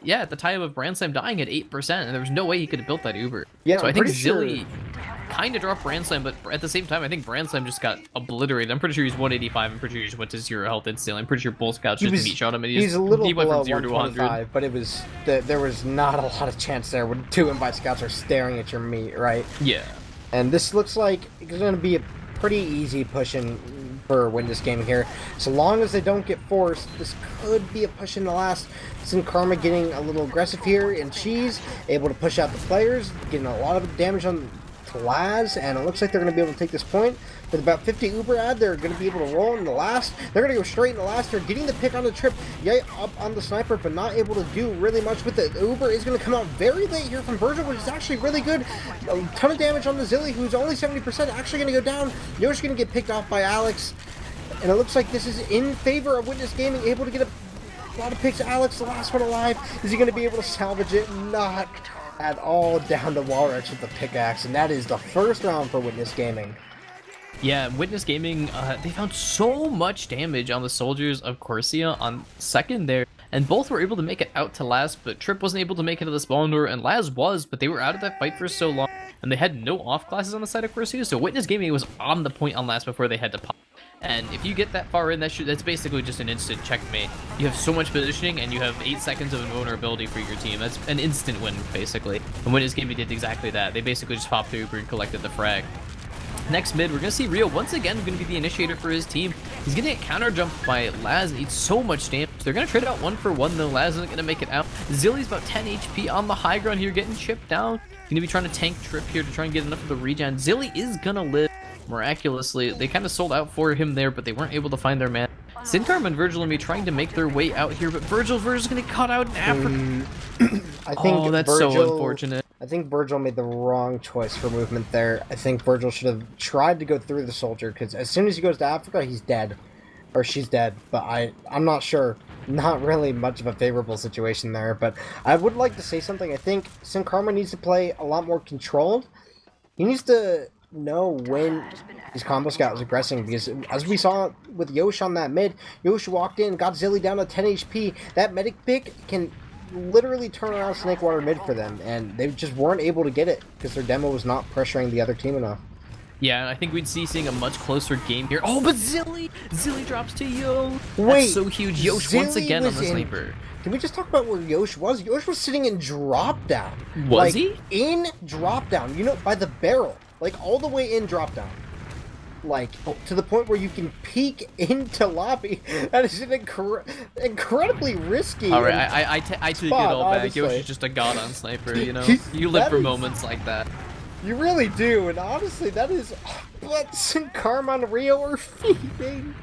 yeah, at the time of Brand Slam dying at 8%, and there was no way he could have built that Uber. Yeah, so I think Zilly kind of dropped Brand Slam, but at the same time, I think Brand Slam just got obliterated. I'm pretty sure he's 185. I'm pretty sure he just went to 0 health instantly. I'm pretty sure both scouts just meat shot him, and he's a little he went below from 0 to 100. But it was there was not a lot of chance there when 2 invite scouts are staring at your meat, right? Yeah. And this looks like it's going to be a pretty easy push-in for Witness Gaming here. So long as they don't get forced, this could be a push in the last. Sin Karma getting a little aggressive here, and she's able to push out the players, getting a lot of damage on to Laz, and it looks like they're going to be able to take this point. With about 50 Uber ad, they're going to be able to roll in the last. They're going to go straight in the last. They're getting the pick on the trip. Yite up on the sniper, but not able to do really much with it. The Uber is going to come out very late here from Virgil, which is actually really good. A ton of damage on the Zilly, who's only 70%, actually going to go down. Yosh going to get picked off by Alex, and it looks like this is in favor of Witness Gaming, able to get a lot of picks. Alex, the last one alive. Is he going to be able to salvage it? Not at all. Down to Walrex with the pickaxe, and that is the first round for Witness Gaming. Yeah, Witness Gaming, they found so much damage on the soldiers of Corsia on second there, and both were able to make it out to last, but Trip wasn't able to make it to the spawn door, and Laz was, but they were out of that fight for so long, and they had no off classes on the side of Corsia, so Witness Gaming was on the point on last before they had to pop. And if you get that far in, that's basically just an instant checkmate. You have so much positioning, and you have 8 seconds of invulnerability for your team. That's an instant win, basically. And Witness Gaming did exactly that. They basically just popped the Uber and collected the frag. Next mid, we're going to see Rio once again going to be the initiator for his team. He's going to get counter jumped by Laz and eat so much damage. They're going to trade out 1 for 1 though. Laz isn't going to make it out. Zilly's about 10 HP on the high ground here, getting chipped down. Going to be trying to tank Trip here to try and get enough of the regen. Zilly is going to live miraculously. They kind of sold out for him there, but they weren't able to find their man. Sincarm and Virgil are going to be trying to make their way out here, but Virgil's going to get caught out in Africa. I think that's Virgil, so unfortunate. I think Virgil made the wrong choice for movement there. I think Virgil should have tried to go through the soldier, because as soon as he goes to Africa, he's dead. Or she's dead, but I'm not sure. Not really much of a favorable situation there, but I would like to say something. I think Sinkarma needs to play a lot more controlled. He needs to know when his combo scout is aggressing, because as we saw with Yosh on that mid, Yosh walked in, got Zilly down to 10 HP. That medic pick can literally turn around Snakewater mid for them, and they just weren't able to get it because their demo was not pressuring the other team enough. Yeah, I think we'd see seeing a much closer game here. Oh, but Zilly drops to Yo. Wait, that's so huge. Yosh Zilly once again on the was sniper. Can we just talk about where Yosh was? Yosh was sitting in drop down. Was he? In drop down, you know, by the barrel, like all the way in drop down. Like, to the point where you can peek into lobby. That is an incredibly risky. All right, I take it all back. honestly. Yosh is just a god on sniper, you know? He's- You live that for is- moments like that. You really do, and honestly, that is what Sinkarma and Rio are feeding.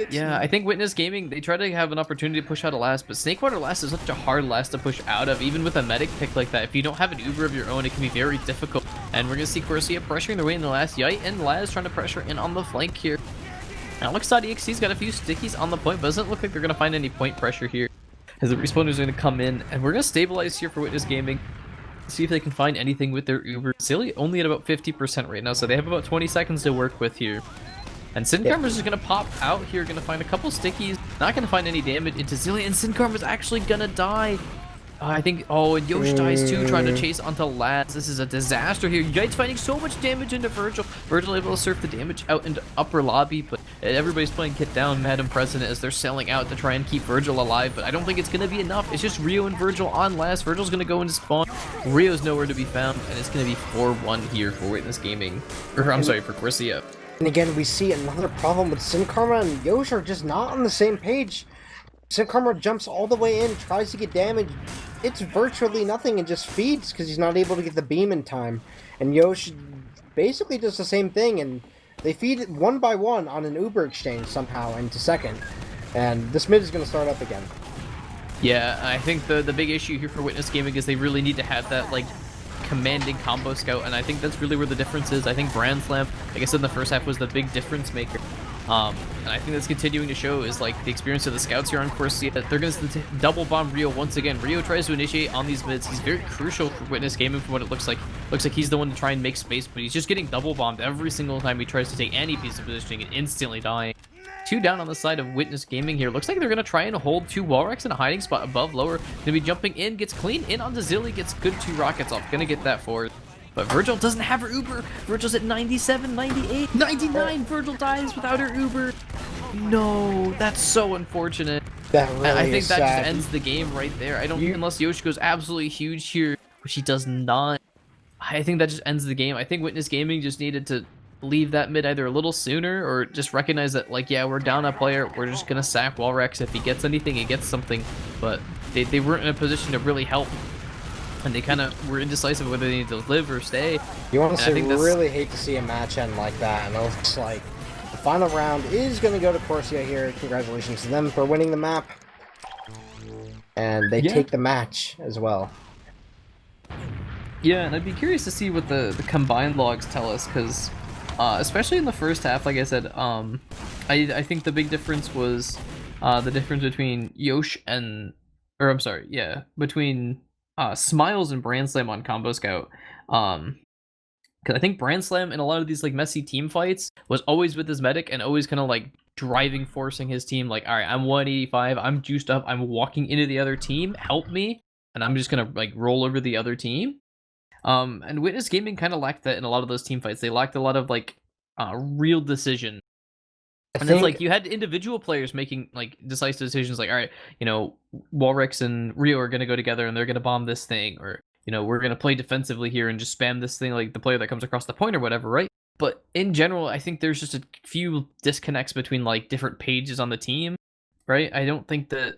Yeah, I think Witness Gaming, they try to have an opportunity to push out a last, but Snakewater last is such a hard last to push out of, even with a medic pick like that. If you don't have an Uber of your own, it can be very difficult. And we're going to see Corsia pressuring their way in the last. Yite and Laz trying to pressure in on the flank here. Alex.exe's got a few stickies on the point, but doesn't look like they're going to find any point pressure here, as the respawners are going to come in. And we're going to stabilize here for Witness Gaming. See if they can find anything with their Uber. Zilly only at about 50% right now, so they have about 20 seconds to work with here. And Sinkarma's just going to pop out here, going to find a couple stickies, not going to find any damage into Zilly, and Sinkarma's actually going to die. I think, and Yosh dies too, trying to chase onto Laz. This is a disaster here. Yite's finding so much damage into Virgil. Virgil able to surf the damage out into upper lobby, but everybody's playing Kit Down, Madam President, as they're selling out to try and keep Virgil alive, but I don't think it's going to be enough. It's just Rio and Virgil on Laz. Virgil's going to go into spawn. Rio's nowhere to be found, and it's going to be 4-1 here for Witness Gaming. Or, I'm sorry, for Corsia. And again, we see another problem with Sinkarma and Yosh are just not on the same page. Sinkarma jumps all the way in, tries to get damage. It's virtually nothing and just feeds because he's not able to get the beam in time. And Yosh basically does the same thing, and they feed it 1 by 1 on an Uber exchange somehow into second. And this mid is going to start up again. Yeah, I think the big issue here for Witness Gaming is they really need to have that, like, commanding combo scout, and I think that's really where the difference is. I think Brand Slam, like I said in the first half, was the big difference maker. And I think that's continuing to show is like the experience of the scouts here on Corsia. They're going to double bomb Rio once again. Rio tries to initiate on these mids. He's very crucial for Witness Gaming from what it looks like. Looks like he's the one to try and make space, but he's just getting double bombed every single time he tries to take any piece of positioning and instantly dying. 2 down on the side of Witness Gaming here. Looks like they're going to try and hold 2 Walrex in a hiding spot above lower. Going to be jumping in, gets clean in onto Zilly, gets good 2 rockets off. Going to get that forward. But Virgil doesn't have her Uber. Virgil's at 97, 98, 99. Virgil dies without her Uber. No, that's so unfortunate. That really I think is that sad. just ends the game right there. I don't think unless Yoshi goes absolutely huge here, which he does not. I think that just ends the game. I think Witness Gaming just needed to leave that mid either a little sooner or just recognize that, like, yeah, we're down a player. We're just going to sack Walrex. If he gets anything, he gets something. But they weren't in a position to really help. And they kind of were indecisive whether they need to live or stay. You honestly really hate to see a match end like that, and it looks like the final round is going to go to Corsia here. Congratulations to them for winning the map. And they take the match as well. Yeah, and I'd be curious to see what the combined logs tell us, because especially in the first half, like I said, I think the big difference was the difference between Yosh and, or I'm sorry, yeah, between Smiles and Brand Slam on Combo Scout. Because I think Brand Slam in a lot of these like messy team fights was always with his medic and always kind of like forcing his team like, all right, I'm 185, I'm juiced up, I'm walking into the other team, help me, and I'm just gonna like roll over the other team. And Witness Gaming kind of lacked that in a lot of those team fights. They lacked a lot of like real decision. And it's like you had individual players making like decisive decisions like, all right, Walrex and Rio are going to go together and they're going to bomb this thing, or, we're going to play defensively here and just spam this thing like the player that comes across the point or whatever, right? But in general, I think there's just a few disconnects between like different pages on the team, right? I don't think that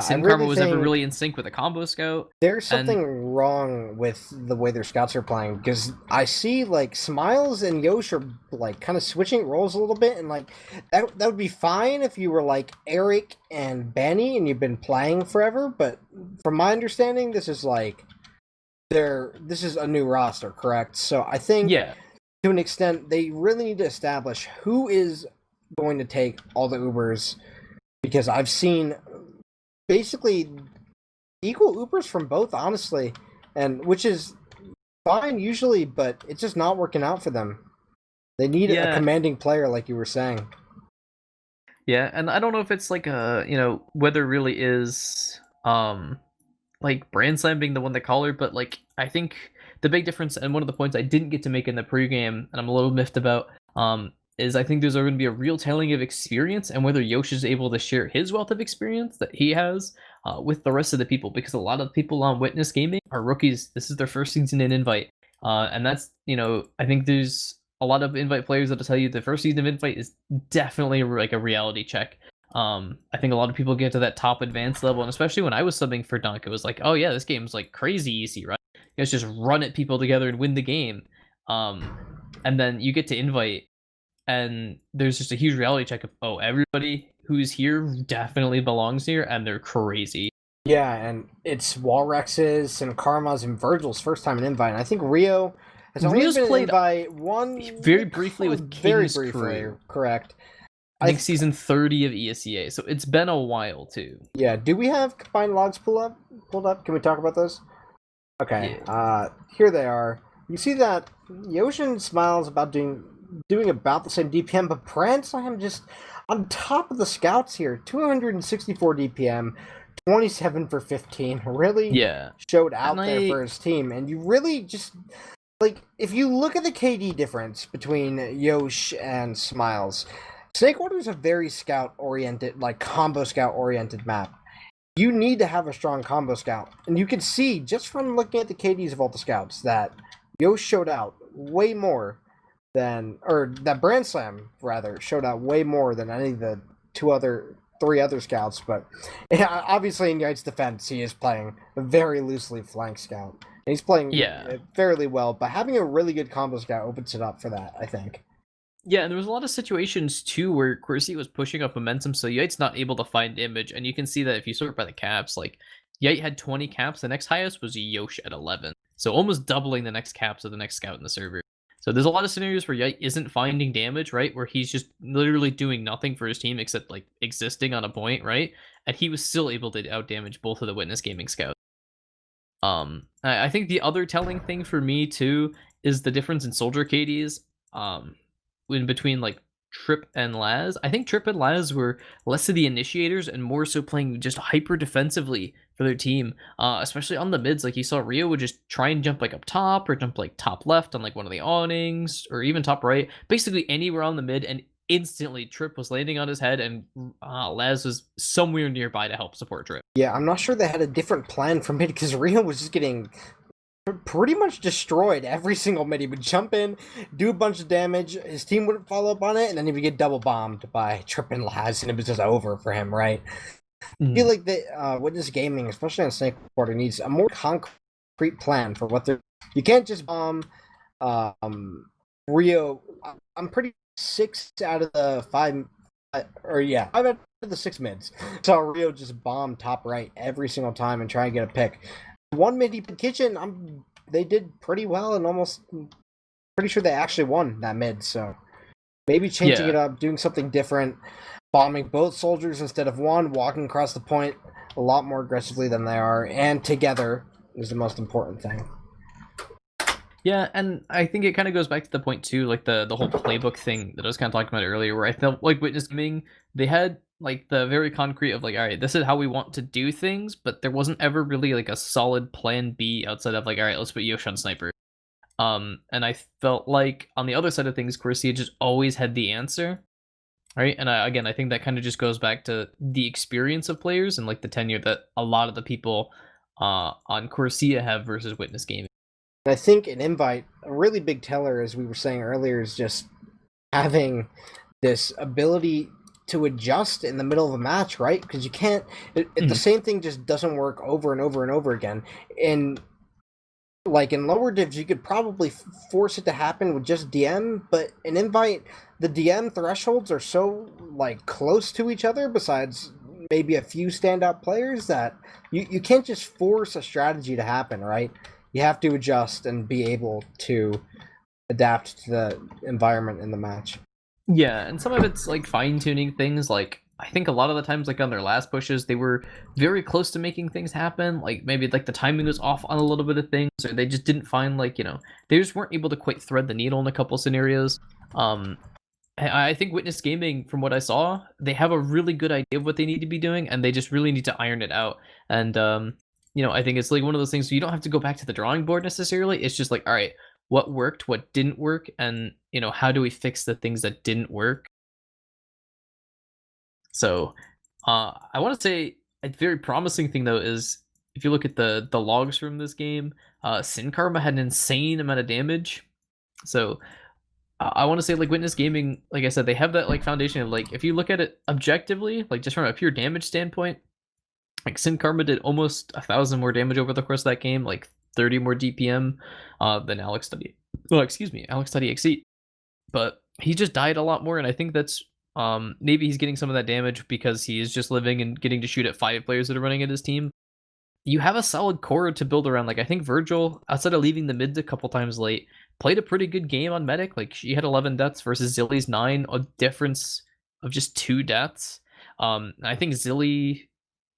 Sim Karma was ever really in sync with a combo scout. There's something wrong with the way their scouts are playing, because I see like Smiles and Yosh are like kind of switching roles a little bit, and like that would be fine if you were like Eric and Benny and you've been playing forever, but from my understanding, this is like this is a new roster, correct? So I think to an extent they really need to establish who is going to take all the Ubers, because I've seen basically equal Ubers from both, honestly, and which is fine usually, but it's just not working out for them. They need a commanding player, like you were saying. Yeah, and I don't know if it's like whether really is like Brand Slam being the one that collared, but like I think the big difference, and one of the points I didn't get to make in the pregame, and I'm a little miffed about, is I think there's going to be a real telling of experience and whether Yosh is able to share his wealth of experience that he has with the rest of the people, because a lot of people on Witness Gaming are rookies. This is their first season in Invite, and that's, I think there's a lot of Invite players that'll tell you the first season of Invite is definitely like a reality check. I think a lot of people get to that top advanced level, and especially when I was subbing for Dunk, it was like, oh yeah, this game's like crazy easy, right? It's just run at people together and win the game. And then you get to Invite, and there's just a huge reality check of, oh, everybody who's here definitely belongs here, and they're crazy. Yeah, and it's Walrex's and Karma's and Virgil's first time in Invite, and I think Rio has only been in Invite one very briefly with King's Crew. Correct. I think season 30 of ESEA, so it's been a while too. Yeah, do we have combined logs pulled up? Can we talk about those? Okay, here they are. You see that Yoshin Smiles about doing about the same DPM, but Brand Slam just on top of the scouts here. 264 DPM, 27 for 15. Really showed out there for his team, and you really just like, if you look at the KD difference between Yosh and Smiles, Snakewater is a very scout-oriented, like combo scout-oriented map. You need to have a strong combo scout, and you can see just from looking at the KDs of all the scouts that Yosh showed out way more than, or that Brand Slam rather showed out way more than any of the three other scouts. But obviously in Yate's defense, he is playing a very loosely flank scout, and he's playing fairly well. But having a really good combo scout opens it up for that, I think. Yeah, and there was a lot of situations too where Corsia was pushing up momentum, so Yate's not able to find image, and you can see that if you sort by the caps, like Yate had 20 caps, the next highest was Yosh at 11, so almost doubling the next caps of the next scout in the server. So there's a lot of scenarios where Yate isn't finding damage, right, where he's just literally doing nothing for his team except like existing on a point, right, and he was still able to outdamage both of the Witness Gaming scouts. I think the other telling thing for me too is the difference in soldier KDs. In between like Trip and Laz. I think Trip and Laz were less of the initiators and more so playing just hyper defensively for their team, especially on the mids. Like you saw Rio would just try and jump like up top or jump like top left on like one of the awnings or even top right, basically anywhere on the mid, and instantly Trip was landing on his head, and Laz was somewhere nearby to help support Trip. Yeah, I'm not sure they had a different plan for mid, because Rio was just getting pretty much destroyed every single mid. He would jump in, do a bunch of damage, his team wouldn't follow up on it, and then he would get double bombed by Trip and Laz, and it was just over for him, right? I feel like the Witness Gaming, especially on Snakewater, needs a more concrete plan for what they're... You can't just bomb Rio. I'm pretty 6 out of the 5, 5 out of the 6 mids. So Rio just bomb top right every single time and try and get a pick. One mid deep kitchen, they did pretty well, and almost pretty sure they actually won that mid. So maybe changing it up, doing something different, bombing both soldiers instead of one, walking across the point a lot more aggressively than they are, and together is the most important thing. Yeah, and I think it kind of goes back to the point too, like the whole playbook thing that I was kind of talking about earlier, where I felt like Witness Gaming, they had like the very concrete of like, all right, this is how we want to do things, but there wasn't ever really like a solid plan B outside of like, all right, let's put Yoshi on sniper. And I felt like on the other side of things, Corsia just always had the answer, right? And again, I think that kind of just goes back to the experience of players and like the tenure that a lot of the people on Corsia have versus Witness Gaming. I think an invite, a really big teller, as we were saying earlier, is just having this ability to adjust in the middle of a match, right? Because you can't, the same thing just doesn't work over and over and over again. In like in lower divs, you could probably force it to happen with just DM, but an invite, the DM thresholds are so like close to each other. Besides maybe a few standout players, that you can't just force a strategy to happen, right? You have to adjust and be able to adapt to the environment in the match. Yeah, and some of it's like fine tuning things. Like I think a lot of the times, like on their last pushes, they were very close to making things happen. Like maybe like the timing was off on a little bit of things, or they just didn't find like they just weren't able to quite thread the needle in a couple scenarios. Um, I think Witness Gaming, from what I saw, they have a really good idea of what they need to be doing, and they just really need to iron it out. And I think it's like one of those things where you don't have to go back to the drawing board necessarily. It's just like, all right, what worked, what didn't work, and how do we fix the things that didn't work. So I want to say a very promising thing though is if you look at the logs from this game, Sin Karma had an insane amount of damage. So I want to say like Witness Gaming, like I said, they have that like foundation of like if you look at it objectively, like just from a pure damage standpoint, like Sin Karma did almost 1,000 more damage over the course of that game, like 30 more DPM than Alex Study. Well, excuse me, Alex Study Exceed. But he just died a lot more, and I think that's maybe he's getting some of that damage because he is just living and getting to shoot at 5 players that are running at his team. You have a solid core to build around. Like I think Virgil, outside of leaving the mids a couple times late, played a pretty good game on Medic. Like she had 11 deaths versus Zilly's 9, a difference of just 2 deaths. I think Zilly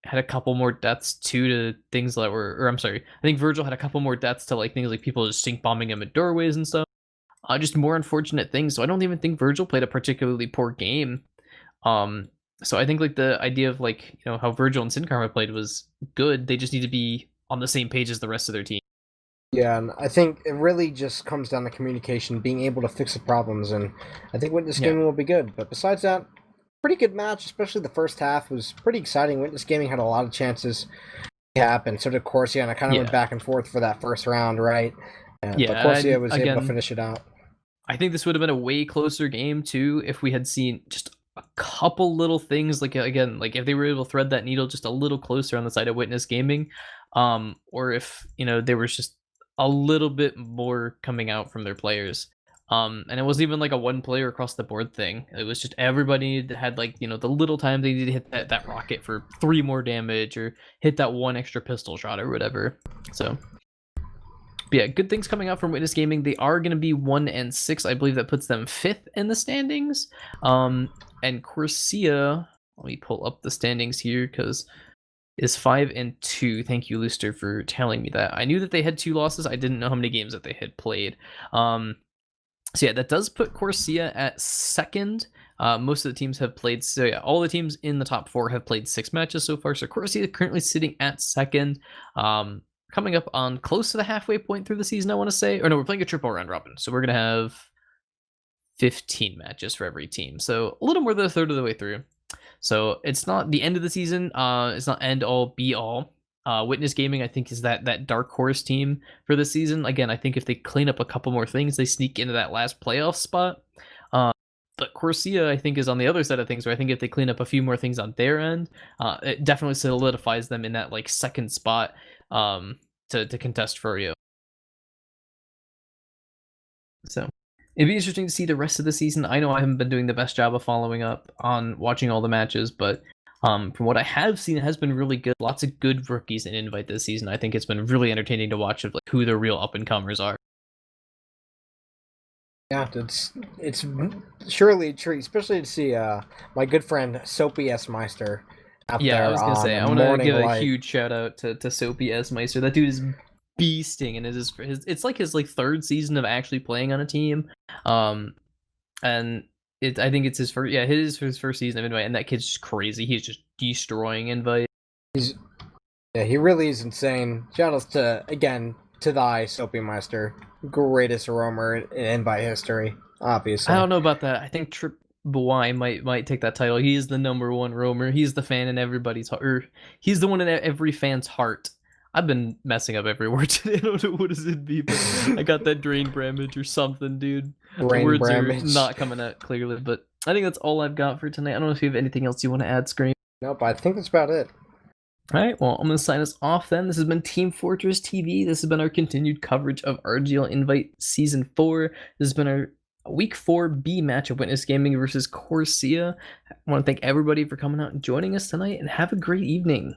had a couple more deaths too to things that were, or I'm sorry, I think Virgil had a couple more deaths to like things like people just stink bombing him at doorways and stuff. Just more unfortunate things. So I don't even think Virgil played a particularly poor game. So I think like the idea of like how Virgil and Sin Karma played was good. They just need to be on the same page as the rest of their team. Yeah, and I think it really just comes down to communication, being able to fix the problems, and I think Witness Gaming will be good. But besides that, pretty good match, especially the first half was pretty exciting. Witness Gaming had a lot of chances to happen, so did Corsia, and I kind of went back and forth for that first round, right? But Corsia was able to finish it out. I think this would have been a way closer game too if we had seen just a couple little things, like again, like if they were able to thread that needle just a little closer on the side of Witness Gaming, or if there was just a little bit more coming out from their players. And it wasn't even like a one player across the board thing. It was just everybody that had like the little time they needed to hit that rocket for 3 more damage or hit that 1 extra pistol shot or whatever. So yeah, good things coming out from Witness Gaming. They are going to be 1-6. I believe that puts them 5th in the standings. And Corsia, let me pull up the standings here because is 5-2. Thank you, Luster, for telling me that. I knew that they had 2 losses. I didn't know how many games that they had played. So yeah, that does put Corsia at 2nd. Most of the teams have played. So yeah, all the teams in the top 4 have played 6 matches so far. So Corsia currently sitting at 2nd. Coming up on close to the halfway point through the season, I want to say. Or no, we're playing a triple round robin. So we're going to have 15 matches for every team. So a little more than a third of the way through. So it's not the end of the season. It's not end all be all. Witness Gaming, I think, is that dark horse team for the season. Again, I think if they clean up a couple more things, they sneak into that last playoff spot. But Corsia, I think, is on the other side of things, where I think if they clean up a few more things on their end, it definitely solidifies them in that like 2nd spot to contest for you. So it'd be interesting to see the rest of the season. I know I haven't been doing the best job of following up on watching all the matches, but from what I have seen, it has been really good. Lots of good rookies in Invite this season. I think it's been really entertaining to watch of like who the real up and comers are. Yeah, it's surely a treat, especially to see my good friend Soapy S. Meister out there. I was gonna say I want to give a huge shout out to Soapy S. Meister. That dude is beasting, and it's like his like third season of actually playing on a team. And I think it's his first, yeah, his first season of Invite, and that kid's just crazy. He's just destroying Invite. Yeah, he really is insane. Shoutouts to thy Soapy Meister, greatest roamer in Invite history, obviously. I don't know about that. I think Trip Bawai might take that title. He is the #1 roamer. He's the fan in everybody's heart. Or he's the one in every fan's heart. I've been messing up every word today. I don't know what does it be, but I got that drain bramage or something, dude. Drain Words bramage. are not coming out clearly, but I think that's all I've got for tonight. I don't know if you have anything else you want to add, Scream. Nope, I think that's about it. All right, well, I'm going to sign us off then. This has been Team Fortress TV. This has been our continued coverage of RGL Invite Season 4. This has been our Week 4B match of Witness Gaming versus Corsia. I want to thank everybody for coming out and joining us tonight, and have a great evening.